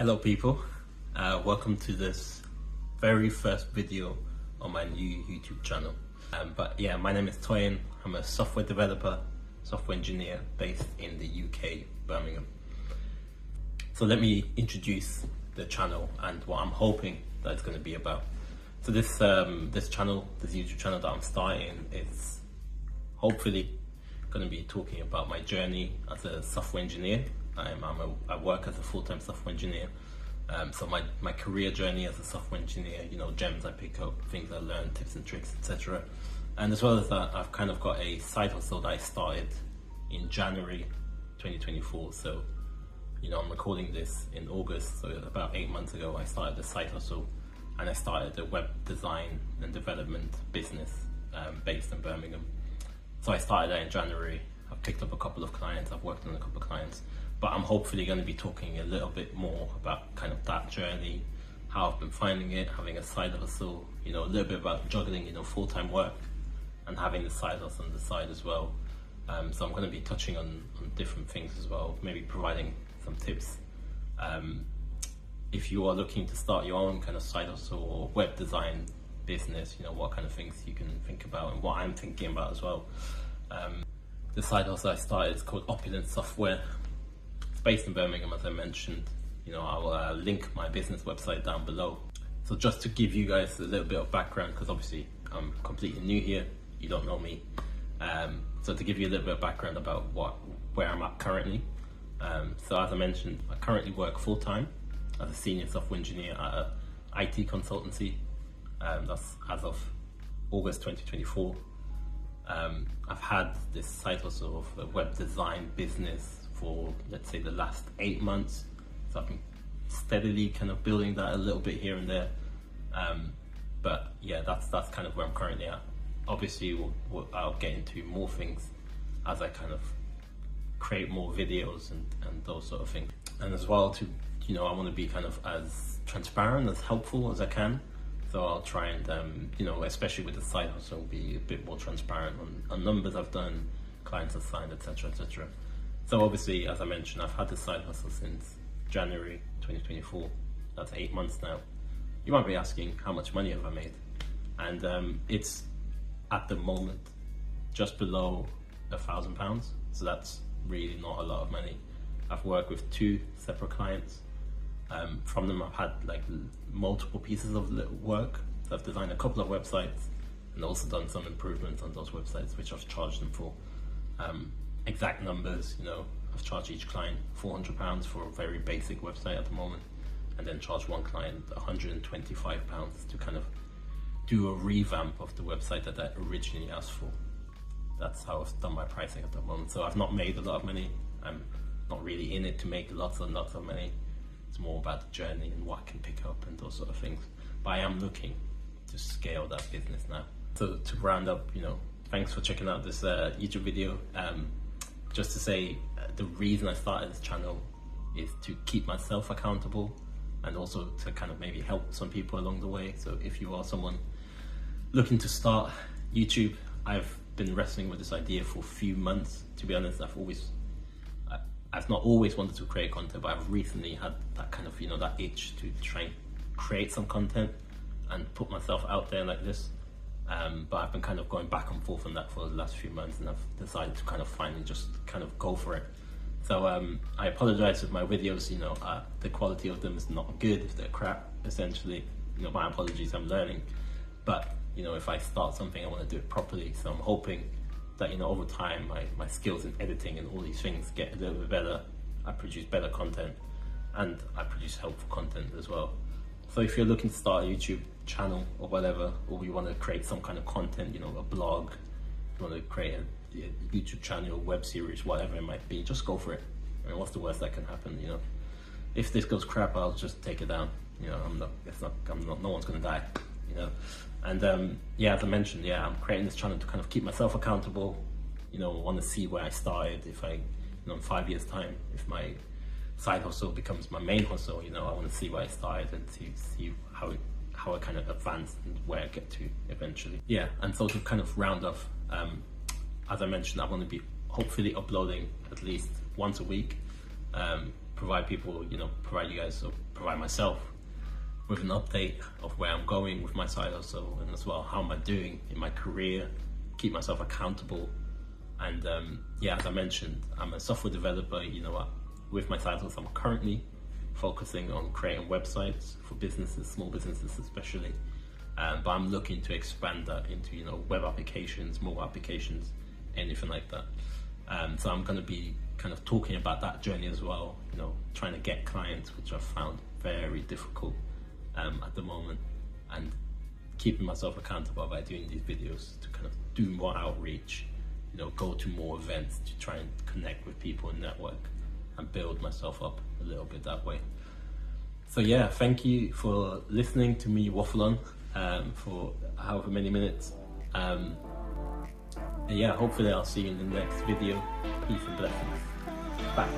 Hello people, welcome to this very first video on my new YouTube channel. But yeah, my name is Toyin. I'm a software developer, software engineer based in the UK, Birmingham. So let me introduce the channel and what I'm hoping that it's going to be about. So this YouTube channel that I'm starting is hopefully going to be talking about my journey as a software engineer. I work as a full-time software engineer. So my career journey as a software engineer, gems I pick up, things I learn, tips and tricks, etc. And as well as that, I've kind of got a side hustle that I started in January 2024. So, I'm recording this in August. So about 8 months ago, I started the side hustle and I started a web design and development business based in Birmingham. So I started that in January. I've picked up a couple of clients. I've worked on a couple of clients. But I'm hopefully going to be talking a little bit more about kind of that journey, how I've been finding it, having a side hustle, a little bit about juggling, full-time work and having the side hustle on the side as well. So I'm going to be touching on different things as well, maybe providing some tips. If you are looking to start your own kind of side hustle or web design business, what kind of things you can think about and what I'm thinking about as well. The side hustle I started is called Opulent Software. Based in Birmingham, as I mentioned. I'll link my business website down below. So just to give you guys a little bit of background, because obviously I'm completely new here, you don't know me. So to give you a little bit of background about where I'm at currently. So as I mentioned, I currently work full-time as a senior software engineer at an IT consultancy. That's as of August 2024. I've had this side hustle of a web design business for, let's say, the last 8 months. So I've been steadily kind of building that a little bit here and there. But yeah, that's kind of where I'm currently at. Obviously, I'll get into more things as I kind of create more videos and those sort of things. And as well I want to be kind of as transparent, as helpful as I can. So I'll try and, especially with the side hustle, be a bit more transparent on numbers I've done, clients I've signed, etc., etc. So obviously, as I mentioned, I've had this side hustle since January 2024. That's 8 months now. You might be asking, how much money have I made? And it's at the moment just below £1,000. So that's really not a lot of money. I've worked with 2 separate clients. From them, I've had like multiple pieces of work. So I've designed a couple of websites and also done some improvements on those websites, which I've charged them for. Exact numbers, I've charged each client £400 for a very basic website at the moment, and then charged one client £125 to kind of do a revamp of the website that I originally asked for. That's how I've done my pricing at the moment. So I've not made a lot of money. I'm not really in it to make lots and lots of money. It's more about the journey and what I can pick up and those sort of things. But I am looking to scale that business now. So to round up, thanks for checking out this YouTube video. Just to say, the reason I started this channel is to keep myself accountable and also to kind of maybe help some people along the way. So if you are someone looking to start YouTube, I've been wrestling with this idea for a few months. To be honest, I've not always wanted to create content, but I've recently had that kind of, that itch to try and create some content and put myself out there like this. But I've been kind of going back and forth on that for the last few months, and I've decided to kind of finally just kind of go for it. So I apologize if my videos, the quality of them is not good, if they're crap, essentially. My apologies, I'm learning. But, if I start something, I want to do it properly. So I'm hoping that, over time, my skills in editing and all these things get a little bit better. I produce better content and I produce helpful content as well. So if you're looking to start a YouTube channel or whatever, or you want to create some kind of content, a blog, you want to create a YouTube channel, web series, whatever it might be, just go for it. I mean, what's the worst that can happen? If this goes crap, I'll just take it down. No one's going to die. And yeah, as I mentioned, I'm creating this channel to kind of keep myself accountable. I want to see where I started. If in 5 years' time, if my side hustle becomes my main hustle, I want to see where I started and see how I kind of advance and where I get to eventually. Yeah, and so to kind of round off, as I mentioned, I want to be hopefully uploading at least once a week. provide people, provide you guys, or provide myself with an update of where I'm going with my side hustle, and as well how am I doing in my career, keep myself accountable. And as I mentioned, I'm a software developer. With my side hustle, I'm currently focusing on creating websites for businesses, small businesses especially, but I'm looking to expand that into web applications, mobile applications, anything like that. So I'm going to be kind of talking about that journey as well, trying to get clients, which I've found very difficult at the moment, and keeping myself accountable by doing these videos to kind of do more outreach, go to more events to try and connect with people and network and build myself up a little bit that way. So yeah, thank you for listening to me waffle on for however many minutes. Hopefully I'll see you in the next video. Peace and blessings. Bye.